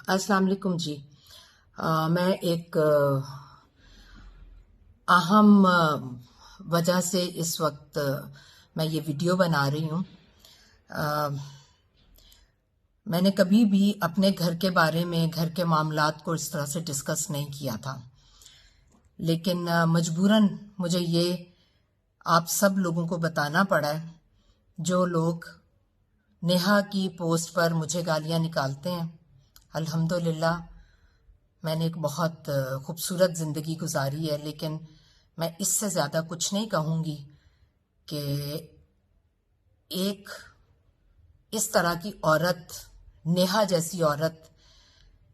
अस्सलाम वालेकुम जी। मैं एक अहम वजह से इस वक्त मैं ये वीडियो बना रही हूँ। मैंने कभी भी अपने घर के बारे में, घर के मामलात को इस तरह से डिस्कस नहीं किया था, लेकिन मजबूरन मुझे ये आप सब लोगों को बताना पड़ा है, जो लोग नेहा की पोस्ट पर मुझे गालियाँ निकालते हैं। अल्हम्दुलिल्लाह मैंने एक बहुत खूबसूरत ज़िंदगी गुजारी है, लेकिन मैं इससे ज़्यादा कुछ नहीं कहूँगी कि एक इस तरह की औरत, नेहा जैसी औरत,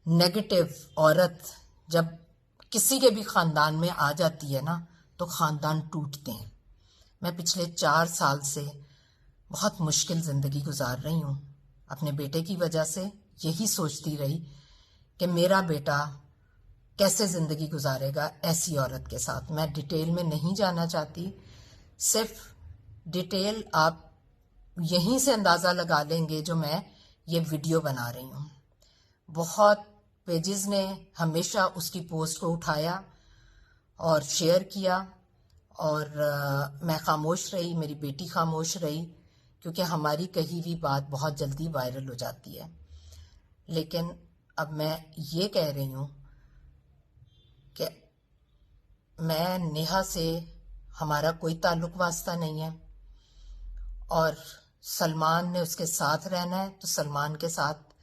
नेगेटिव औरत जब किसी के भी ख़ानदान में आ जाती है ना, तो ख़ानदान टूटते हैं। मैं पिछले 4 साल से बहुत मुश्किल ज़िंदगी गुजार रही हूँ अपने बेटे की वजह से। यही सोचती रही कि मेरा बेटा कैसे ज़िंदगी गुजारेगा ऐसी औरत के साथ। मैं डिटेल में नहीं जाना चाहती, सिर्फ डिटेल आप यहीं से अंदाज़ा लगा लेंगे जो मैं ये वीडियो बना रही हूँ। बहुत पेजेस ने हमेशा उसकी पोस्ट को उठाया और शेयर किया, और मैं खामोश रही, मेरी बेटी खामोश रही, क्योंकि हमारी कही हुई बात बहुत जल्दी वायरल हो जाती है। लेकिन अब मैं ये कह रही हूँ कि मैं नेहा से, हमारा कोई ताल्लुक वास्ता नहीं है, और सलमान ने उसके साथ रहना है तो सलमान के साथ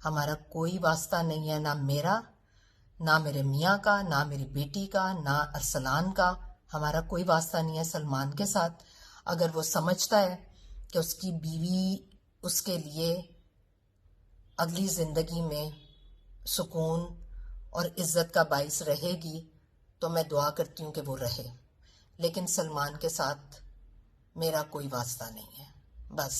हमारा कोई वास्ता नहीं है, ना मेरा, ना मेरे मियाँ का, ना मेरी बेटी का, ना अरसलान का। हमारा कोई वास्ता नहीं है सलमान के साथ। अगर वो समझता है कि उसकी बीवी उसके लिए अगली ज़िंदगी में सुकून और इज़्ज़त का बाइस रहेगी, तो मैं दुआ करती हूँ कि वो रहे, लेकिन सलमान के साथ मेरा कोई वास्ता नहीं है। बस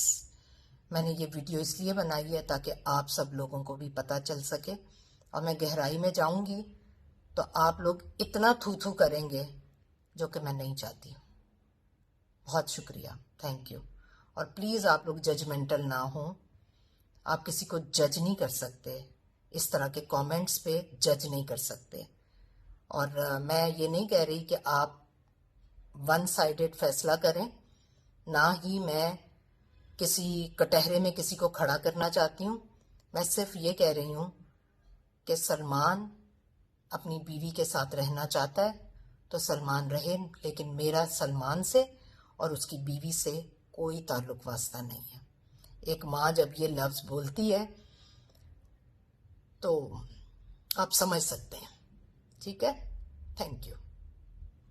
मैंने ये वीडियो इसलिए बनाई है ताकि आप सब लोगों को भी पता चल सके, और मैं गहराई में जाऊंगी तो आप लोग इतना थू थू करेंगे जो कि मैं नहीं चाहती। बहुत शुक्रिया, थैंक यू। और प्लीज़ आप लोग जजमेंटल ना हो, आप किसी को जज नहीं कर सकते, इस तरह के कमेंट्स पे जज नहीं कर सकते। और मैं ये नहीं कह रही कि आप वन साइडेड फैसला करें, ना ही मैं किसी कटहरे में किसी को खड़ा करना चाहती हूँ। मैं सिर्फ ये कह रही हूँ कि सलमान अपनी बीवी के साथ रहना चाहता है तो सलमान रहे, लेकिन मेरा सलमान से और उसकी बीवी से कोई ताल्लुक वास्ता नहीं है। एक माँ जब ये लफ्ज़ बोलती है तो आप समझ सकते हैं। ठीक है, थैंक यू।